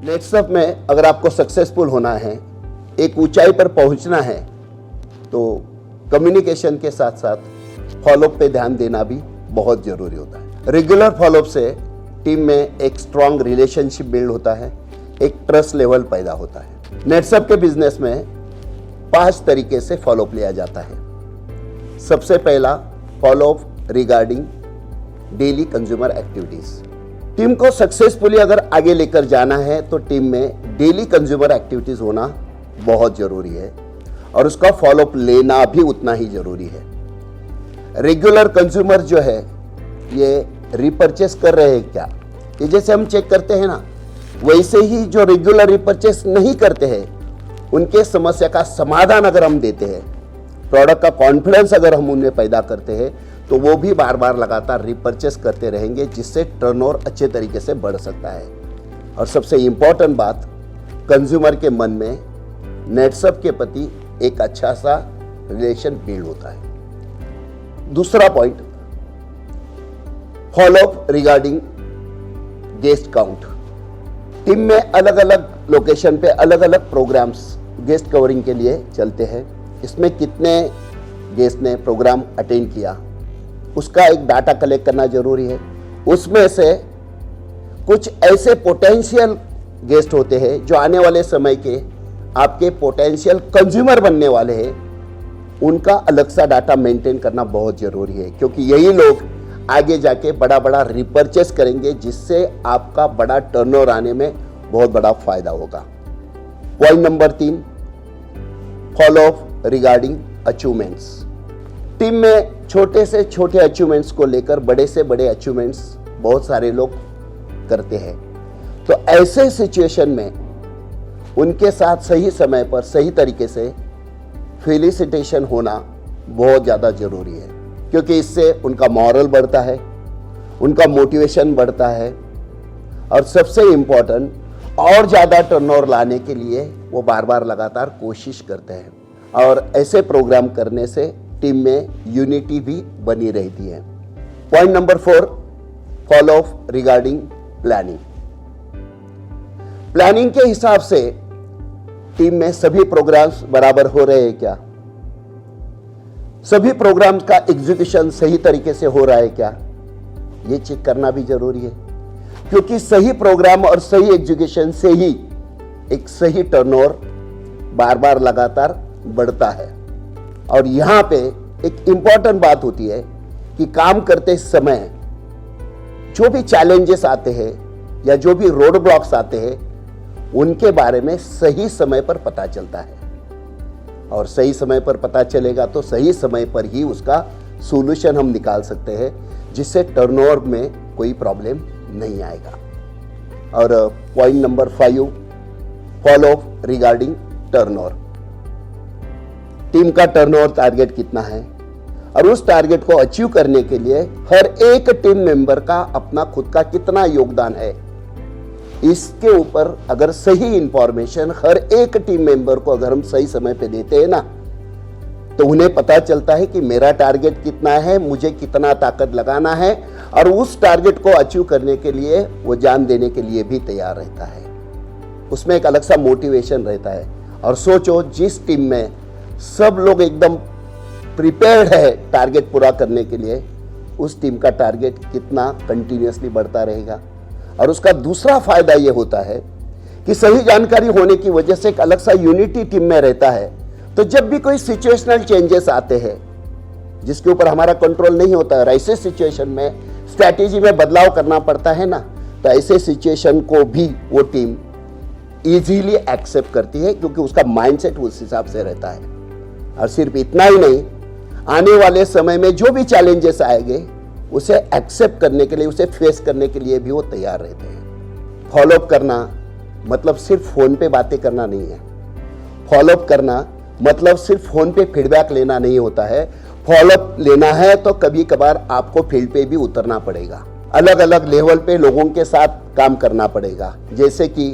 नेटसप में अगर आपको सक्सेसफुल होना है, एक ऊंचाई पर पहुंचना है, तो कम्युनिकेशन के साथ साथ फॉलोअप पे ध्यान देना भी बहुत जरूरी होता है। रेगुलर फॉलोअप से टीम में एक स्ट्रांग रिलेशनशिप बिल्ड होता है, एक ट्रस्ट लेवल पैदा होता है। नेटसप के बिजनेस में 5 तरीके से फॉलोअप लिया जाता है। सबसे पहला, follow up regarding daily consumer activities. Team को सक्सेसफुली अगर आगे लेकर जाना है तो टीम में डेली कंज्यूमर एक्टिविटीज होना बहुत जरूरी है और उसका फॉलोअप लेना भी उतना ही जरूरी है। रेगुलर कंज्यूमर जो है ये रिपर्चेस कर रहे हैं क्या, ये जैसे हम चेक करते हैं ना, वैसे ही जो रेगुलर रिपर्चेस नहीं करते हैं उनके समस्या का समाधान अगर हम देते हैं, प्रोडक्ट का कॉन्फिडेंस अगर हम उनमें पैदा करते हैं, तो वो भी बार बार लगातार रिपर्चेस करते रहेंगे, जिससे टर्नओवर अच्छे तरीके से बढ़ सकता है। और सबसे इंपॉर्टेंट बात, कंज्यूमर के मन में नेटसप के प्रति एक अच्छा सा रिलेशन बिल्ड होता है। दूसरा point, follow up regarding guest count. Team में अलग अलग लोकेशन पे अलग अलग प्रोग्राम्स गेस्ट कवरिंग के लिए चलते हैं। इसमें कितने गेस्ट ने प्रोग्राम अटेंड किया, उसका एक डाटा कलेक्ट करना जरूरी है। उसमें से कुछ ऐसे पोटेंशियल गेस्ट होते हैं जो आने वाले समय के आपके पोटेंशियल कंज्यूमर बनने वाले हैं, उनका अलग सा डाटा मेंटेन करना बहुत जरूरी है, क्योंकि यही लोग आगे जाके बड़ा बड़ा रिपर्चेस करेंगे, जिससे आपका बड़ा टर्नओवर आने में बहुत बड़ा फायदा होगा। Point number 3, follow up regarding achievements. Team में छोटे से छोटे अचीवमेंट्स को लेकर बड़े से बड़े अचीवमेंट्स बहुत सारे लोग करते हैं, तो ऐसे सिचुएशन में उनके साथ सही समय पर सही तरीके से फेलिसिटेशन होना बहुत ज़्यादा जरूरी है, क्योंकि इससे उनका मॉरल बढ़ता है, उनका मोटिवेशन बढ़ता है और सबसे इम्पोर्टेंट, और ज़्यादा टर्नओवर लाने के लिए वो बार बार लगातार कोशिश करते हैं। और ऐसे प्रोग्राम करने से टीम में यूनिटी भी बनी रहती है। Point number 4, follow up regarding planning. Planning के हिसाब से टीम में सभी प्रोग्राम्स बराबर हो रहे हैं क्या, सभी प्रोग्राम्स का एग्जीक्यूशन सही तरीके से हो रहा है क्या, ये चेक करना भी जरूरी है, क्योंकि सही प्रोग्राम और सही एग्जीक्यूशन से ही एक सही टर्नओवर बार बार लगातार बढ़ता है। और यहां पे एक इंपॉर्टेंट बात होती है कि काम करते समय जो भी चैलेंजेस आते हैं या जो भी रोड ब्लॉक्स आते हैं, उनके बारे में सही समय पर पता चलता है, और सही समय पर पता चलेगा तो सही समय पर ही उसका सॉल्यूशन हम निकाल सकते हैं, जिससे टर्नओवर में कोई प्रॉब्लम नहीं आएगा। और point number 5, follow up regarding turnover. Team का टर्नओवर टारगेट कितना है और उस टारगेट को अचीव करने के लिए हर एक टीम मेंबर का अपना खुद का कितना योगदान है, इसके ऊपर अगर सही इंफॉर्मेशन हर एक टीम मेंबर को अगर हम सही समय पे देते हैं ना, तो उन्हें पता चलता है कि मेरा टारगेट कितना है, मुझे कितना ताकत लगाना है, और उस टारगेट को अचीव करने के लिए वो जान देने के लिए भी तैयार रहता है। उसमें एक अलग सा मोटिवेशन रहता है। और सोचो, जिस टीम में सब लोग एकदम प्रिपेयर्ड है टारगेट पूरा करने के लिए, उस टीम का टारगेट कितना कंटिन्यूअसली बढ़ता रहेगा। और उसका दूसरा फायदा यह होता है कि सही जानकारी होने की वजह से एक अलग सा यूनिटी टीम में रहता है। तो जब भी कोई सिचुएशनल चेंजेस आते हैं जिसके ऊपर हमारा कंट्रोल नहीं होता है, और ऐसे सिचुएशन में स्ट्रैटेजी में बदलाव करना पड़ता है ना, तो ऐसे सिचुएशन को भी वो टीम इजीली एक्सेप्ट करती है, क्योंकि उसका माइंडसेट उस हिसाब से रहता है। और सिर्फ इतना ही नहीं, आने वाले समय में जो भी चैलेंजेस आएंगे उसे एक्सेप्ट करने के लिए, उसे फेस करने के लिए भी वो तैयार रहते हैं। फॉलोअप करना मतलब सिर्फ फोन पे बातें करना नहीं है। फॉलोअप करना मतलब सिर्फ फोन पे फीडबैक लेना नहीं होता है। फॉलोअप लेना है तो कभी कभार आपको फील्ड पे भी उतरना पड़ेगा, अलग अलग लेवल पे लोगों के साथ काम करना पड़ेगा। जैसे कि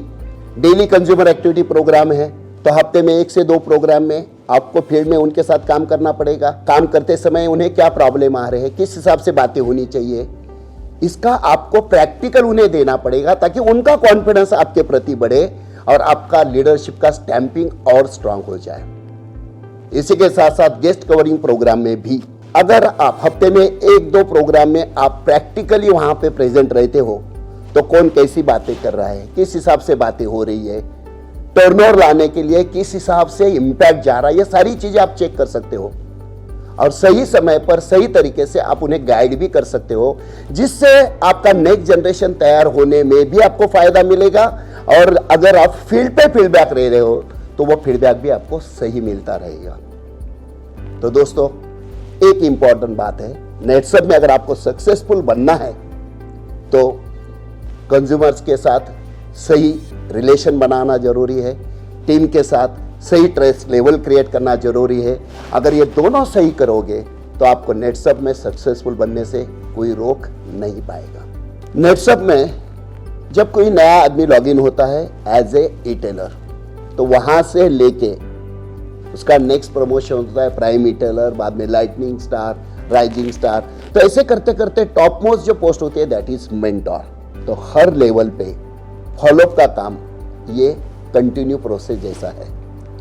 डेली कंज्यूमर एक्टिविटी प्रोग्राम है, तो हफ्ते में 1 से 2 प्रोग्राम में आपको फील्ड में उनके साथ काम करना पड़ेगा। काम करते समय उन्हें क्या प्रॉब्लम आ रहे हैं, किस हिसाब से बातें होनी चाहिए, इसका आपको प्रैक्टिकल उन्हें देना पड़ेगा ताकि उनका कॉन्फिडेंस आपके प्रति बढ़े और आपका लीडरशिप का स्टैंपिंग और स्ट्रांग हो जाए। इसी के साथ साथ गेस्ट कवरिंग प्रोग्राम में भी अगर आप हफ्ते में 1-2 प्रोग्राम में आप प्रैक्टिकली वहां पे प्रेजेंट रहते हो तो कौन कैसी बातें कर रहा है, किस हिसाब से बातें हो रही है, टर्नओवर लाने के लिए किस हिसाब से इंपैक्ट जा रहा है, ये सारी चीजें आप चेक कर सकते हो और सही समय पर सही तरीके से आप उन्हें गाइड भी कर सकते हो, जिससे आपका नेक्स्ट जनरेशन तैयार होने में भी आपको फायदा मिलेगा। और अगर आप फील्ड पे फीडबैक ले रहे हो तो वो फीडबैक भी आपको सही मिलता रहेगा। तो दोस्तों, एक इंपॉर्टेंट बात है, नेटसब में अगर आपको सक्सेसफुल बनना है तो कंज्यूमर्स के साथ सही रिलेशन बनाना जरूरी है, टीम के साथ सही ट्रस्ट लेवल क्रिएट करना जरूरी है। अगर ये दोनों सही करोगे तो आपको नेटसब में सक्सेसफुल बनने से कोई रोक नहीं पाएगा। नेटसब में जब कोई नया आदमी लॉगिन होता है एज ए ई-टेलर, तो वहां से लेके उसका नेक्स्ट प्रमोशन होता है प्राइम ई-टेलर, बाद में लाइटनिंग स्टार, राइजिंग स्टार, तो ऐसे करते करते टॉप मोस्ट जो पोस्ट होती है दैट इज मेंटोर। तो हर लेवल पे फॉलोअप का काम ये कंटिन्यू प्रोसेस जैसा है,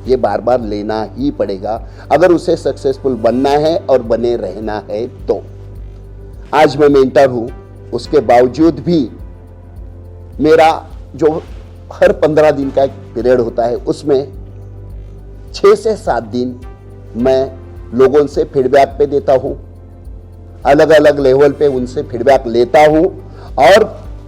ये बार बार लेना ही पड़ेगा अगर उसे सक्सेसफुल बनना है और बने रहना है। तो आज मैं मेंटर हूं, उसके बावजूद भी मेरा जो हर 15 दिन का एक पीरियड होता है उसमें 6 से 7 दिन मैं लोगों से फीडबैक पे देता हूं, अलग अलग लेवल पे उनसे फीडबैक लेता हूं और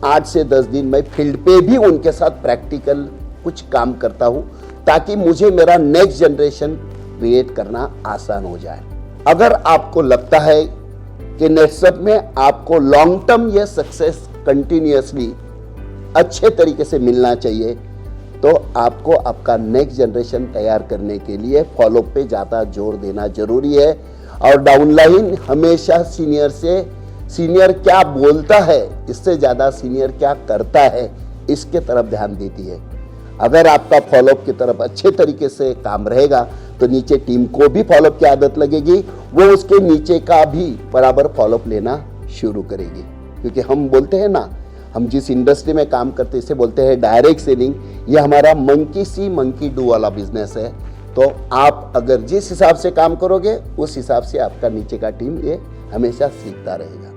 8 से 10 दिन मैं फील्ड पे भी उनके साथ प्रैक्टिकल कुछ काम करता हूं ताकि मुझे मेरा नेक्स्ट जनरेशन क्रिएट करना आसान हो जाए। अगर आपको लगता है कि नेटसब में आपको लॉन्ग टर्म ये सक्सेस कंटिन्यूअसली अच्छे तरीके से मिलना चाहिए तो आपको आपका नेक्स्ट जनरेशन तैयार करने के लिए फॉलोअप पे ज़्यादा जोर देना जरूरी है। और डाउनलाइन हमेशा सीनियर क्या बोलता है इससे ज़्यादा सीनियर क्या करता है इसके तरफ ध्यान देती है। अगर आपका फॉलोअप की तरफ अच्छे तरीके से काम रहेगा तो नीचे टीम को भी फॉलोअप की आदत लगेगी, वो उसके नीचे का भी बराबर फॉलोअप लेना शुरू करेगी। क्योंकि हम बोलते हैं ना, हम जिस इंडस्ट्री में काम करते हैं इसे बोलते हैं डायरेक्ट सेलिंग, ये हमारा मंकी सी मंकी डू वाला बिजनेस है। तो आप अगर जिस हिसाब से काम करोगे उस हिसाब से आपका नीचे का टीम ये हमेशा सीखता रहेगा।